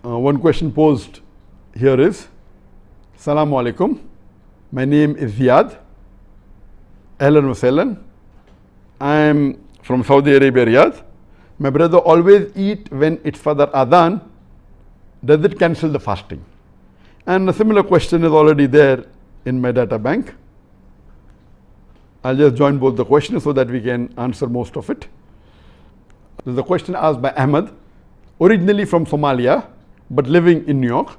One question posed here is, Assalamu alaikum. My name is Ziyad. Ahlan wa sahlan. I am from Saudi Arabia, Riyadh. My brother always eat when it's for the adhan. Does it cancel the fasting? And a similar question is already there in my data bank. I'll just join both the questions so that we can answer most of it. There's a question asked by Ahmed, originally from Somalia, but living in New York.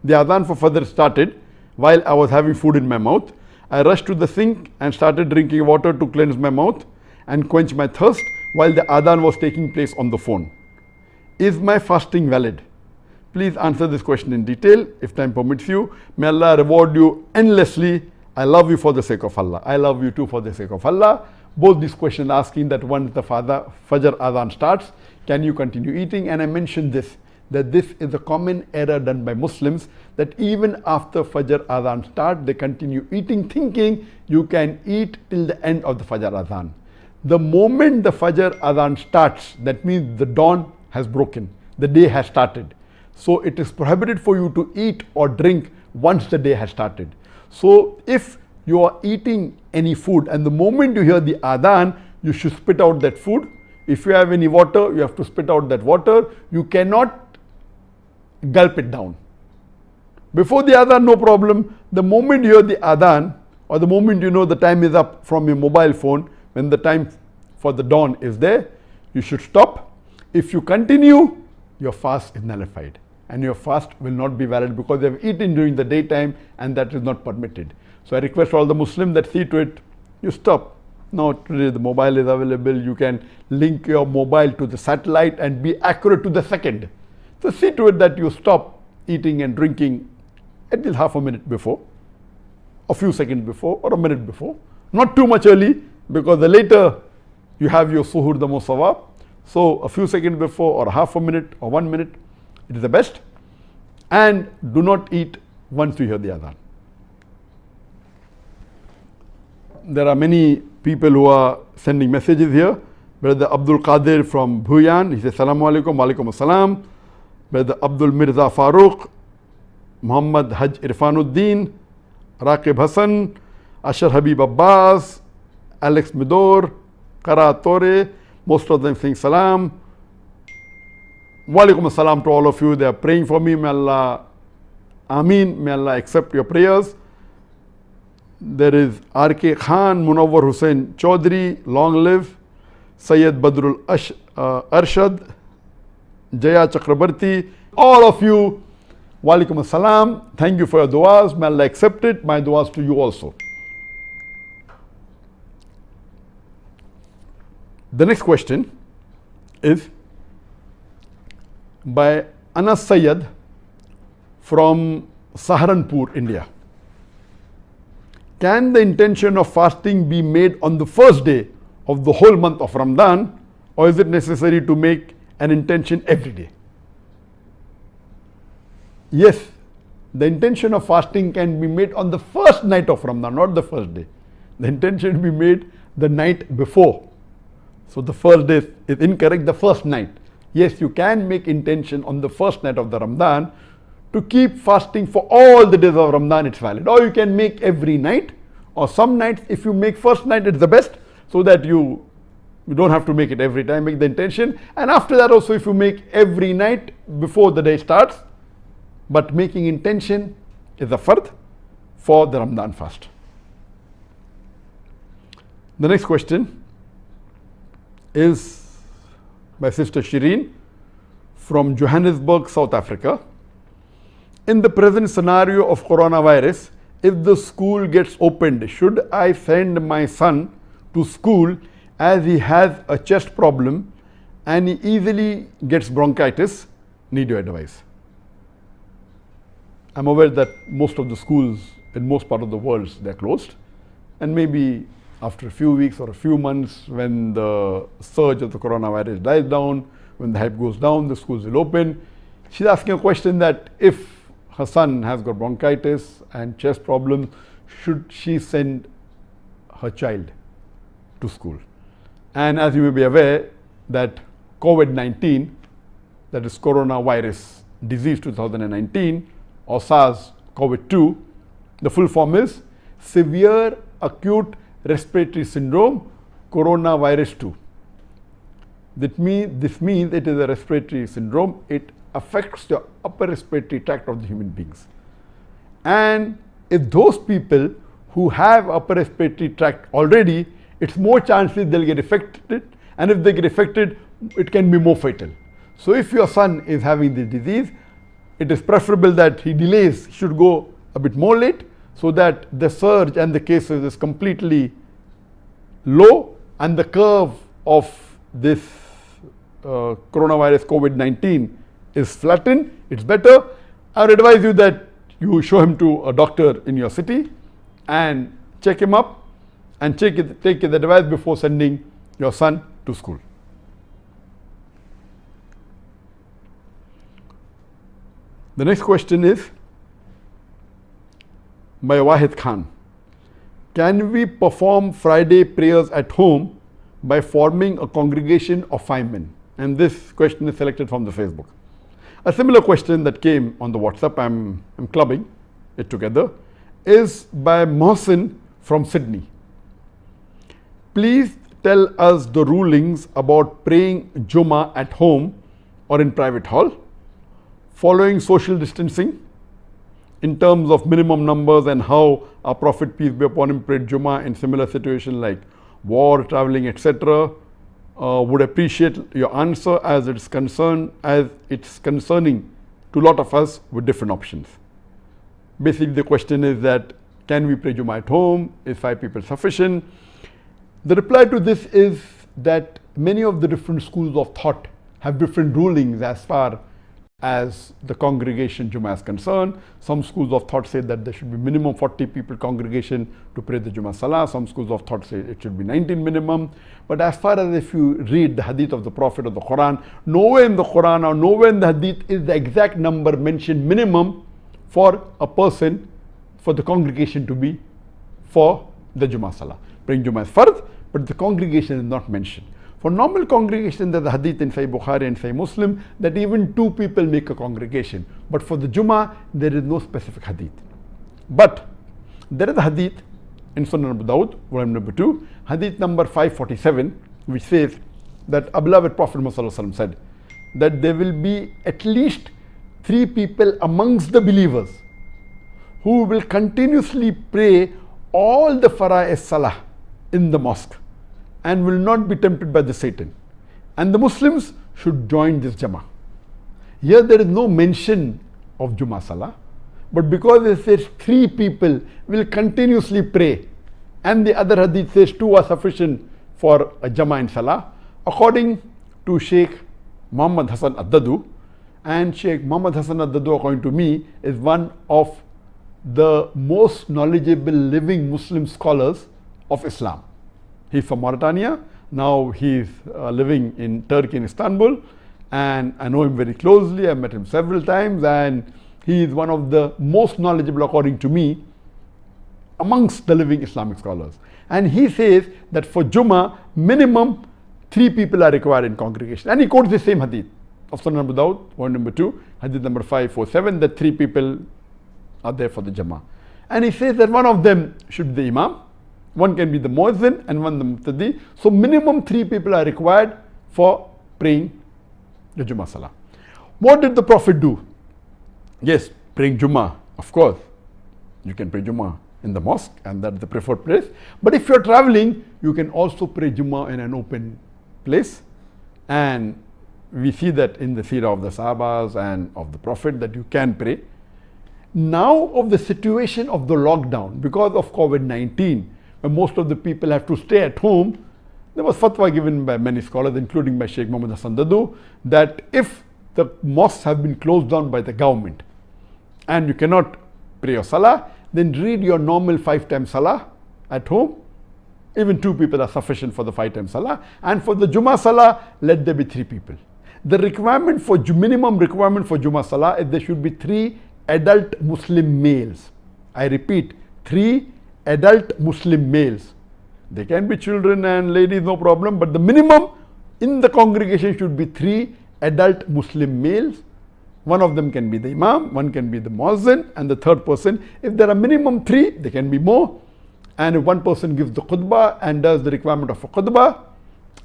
The adhan for Fajr started while I was having food in my mouth. I rushed to the sink and started drinking water to cleanse my mouth and quench my thirst while the adhan was taking place on the phone. Is my fasting valid? Please answer this question in detail if time permits you. May Allah reward you endlessly. I love you for the sake of Allah. I love you too for the sake of Allah. Both these questions asking that once the Fajr adhan starts, can you continue eating? And I mentioned this, that this is a common error done by Muslims, that even after Fajr adhan start, they continue eating thinking you can eat till the end of the Fajr adhan. The moment the Fajr adhan starts, that means the dawn has broken, the day has started. So it is prohibited for you to eat or drink once the day has started. So if you are eating any food and the moment you hear the adhan, you should spit out that food. If you have any water, you have to spit out that water. You cannot gulp it down. Before the adhan, no problem. The moment you hear the adhan, or the moment you know the time is up from your mobile phone, when the time for the dawn is there, you should stop. If you continue, your fast is nullified and your fast will not be valid because you have eaten during the daytime and that is not permitted. So I request all the Muslims that see to it, you stop. Now today the mobile is available, you can link your mobile to the satellite and be accurate to the second. So see to it that you stop eating and drinking at least half a minute before, a few seconds before, or a minute before. Not too much early, because the later you have your suhoor, the more sawab. So a few seconds before, or half a minute, or 1 minute, it is the best. And do not eat once you hear the adhan. There are many people who are sending messages here. Brother Abdul Qadir from Bhuyan, he says, Assalamu alaikum, wa alaikum assalam. Brother Abdul Mirza Farooq, Muhammad Haj Irfanuddin, Raqib Hassan, Ashar Habib Abbas, Alex Midor, Kara Tore, most of them saying salam. Wa alaikum assalam to all of you. They are praying for me. May Allah, Ameen, may Allah accept your prayers. There is R.K. Khan, Munawwar Hussain Chaudhry, long live. Sayyid Badrul Arshad, Jaya Chakrabarti, all of you, wa alaikum assalam. Thank you for your du'as. May Allah accept it. My du'as to you also. The next question is by Anas Sayyid from Saharanpur, India. Can the intention of fasting be made on the first day of the whole month of Ramadan, or is it necessary to make an intention every day? Yes, the intention of fasting can be made on the first night of Ramadan, not the first day. The intention will be made the night before. So the first day is incorrect, the first night. Yes, you can make intention on the first night of the Ramadan to keep fasting for all the days of Ramadan, it's valid. Or you can make every night, or some nights, if you make first night, it's the best, so that you don't have to make it every time, make the intention. And after that also, if you make every night before the day starts, but making intention is a fard for the Ramadan fast. The next question is by Sister Shireen from Johannesburg, South Africa. In the present scenario of coronavirus, if the school gets opened, should I send my son to school as he has a chest problem and he easily gets bronchitis? Need your advice. I'm aware that most of the schools in most part of the world, they're closed, and maybe after a few weeks or a few months, when the surge of the coronavirus dies down, when the hype goes down, the schools will open. She's asking a question that if her son has got bronchitis and chest problems, should she send her child to school? And as you may be aware, that COVID-19, that is coronavirus disease 2019 or SARS-CoV-2. The full form is severe acute respiratory syndrome coronavirus 2. This means it is a respiratory syndrome. It affects the upper respiratory tract of the human beings. And if those people who have upper respiratory tract already, it's more chances they'll get affected, and if they get affected, it can be more fatal. So if your son is having this disease, it is preferable that he delays, should go a bit more late, so that the surge and the cases is completely low and the curve of this coronavirus COVID-19 is flattened. It's better. I would advise you that you show him to a doctor in your city and check him up and take his advice before sending your son to school. The next question is by Wahid Khan. Can we perform Friday prayers at home by forming a congregation of 5 men? And this question is selected from the Facebook. A similar question that came on the WhatsApp, I'm clubbing it together, is by Mohsin from Sydney. Please tell us the rulings about praying Jummah at home or in private hall, following social distancing in terms of minimum numbers, and how our Prophet, peace be upon him, prayed Jummah in similar situations like war, traveling, etc. Would appreciate your answer as it's concerning to a lot of us with different options. Basically the question is that, can we pray Jummah at home? Is 5 people sufficient? The reply to this is that many of the different schools of thought have different rulings as far as the congregation Jummah is concerned. Some schools of thought say that there should be minimum 40 people congregation to pray the Jummah Salah. Some schools of thought say it should be 19 minimum. But as far as if you read the hadith of the Prophet or the Quran, nowhere in the Quran or nowhere in the hadith is the exact number mentioned minimum for a person, for the congregation to be for the Jummah Salah. Praying Jummah is fard, but the congregation is not mentioned. For normal congregation, there's a hadith in Sahih Bukhari and Sahih Muslim that even 2 people make a congregation. But for the Jummah, there is no specific hadith. But there is a hadith in Sunan Abu Dawud, volume number 2, hadith number 547, which says that our beloved Prophet Muhammad said that there will be at least 3 people amongst the believers who will continuously pray all the Fara'is Salah in the mosque and will not be tempted by the Satan. And the Muslims should join this Jama'ah. Here there is no mention of Jummah Salah, but because it says 3 people will continuously pray, and the other hadith says 2 are sufficient for a Jama'ah in Salah, according to Sheikh Muhammad Hassan Ad-Dadu, and Sheikh Muhammad Hassan Ad-Dadu, according to me, is one of the most knowledgeable living Muslim scholars of Islam. He's from Mauritania. Now he's living in Turkey, in Istanbul, and I know him very closely. I've met him several times, and he is one of the most knowledgeable, according to me, amongst the living Islamic scholars. And he says that for Jummah, minimum 3 people are required in congregation. And he quotes the same hadith of Sunan Abu Dawud, point number 2, hadith number 547, that 3 people are there for the Jama'ah. And he says that one of them should be the Imam, one can be the Muezzin, and one the Muqtadi. So minimum 3 people are required for praying the Jummah Salah. What did the Prophet do? Yes, praying Jummah, of course. You can pray Jummah in the mosque, and that's the preferred place. But if you're traveling, you can also pray Jummah in an open place. And we see that in the seerah of the Sahabas and of the Prophet that you can pray. Now of the situation of the lockdown, because of COVID-19, when most of the people have to stay at home, there was fatwa given by many scholars, including by Sheikh Muhammad Hassan Dadu, that if the mosques have been closed down by the government and you cannot pray your salah, then read your normal 5 times salah at home. Even 2 people are sufficient for the 5 times salah. And for the Jummah Salah, let there be 3 people. The requirement for minimum requirement for Jummah Salah is there should be 3 adult Muslim males. I repeat, 3 adult Muslim males. They can be children and ladies, no problem, but the minimum in the congregation should be 3 adult Muslim males, One of them can be the imam, one can be the muazzin, and the third person. If there are minimum 3, there can be more. And if one person gives the khutbah and does the requirement of a khutbah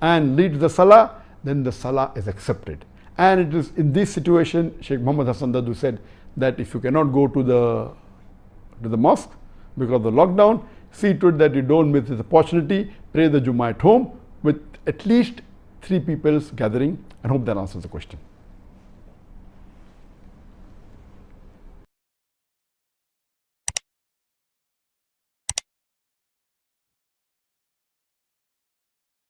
and leads the salah, then the salah is accepted. And it is in this situation, Sheikh Muhammad Hassan Dadu said that if you cannot go to the mosque because of the lockdown, see to it that you don't miss this opportunity, pray the Jummah at home with at least 3 people's gathering. I hope that answers the question.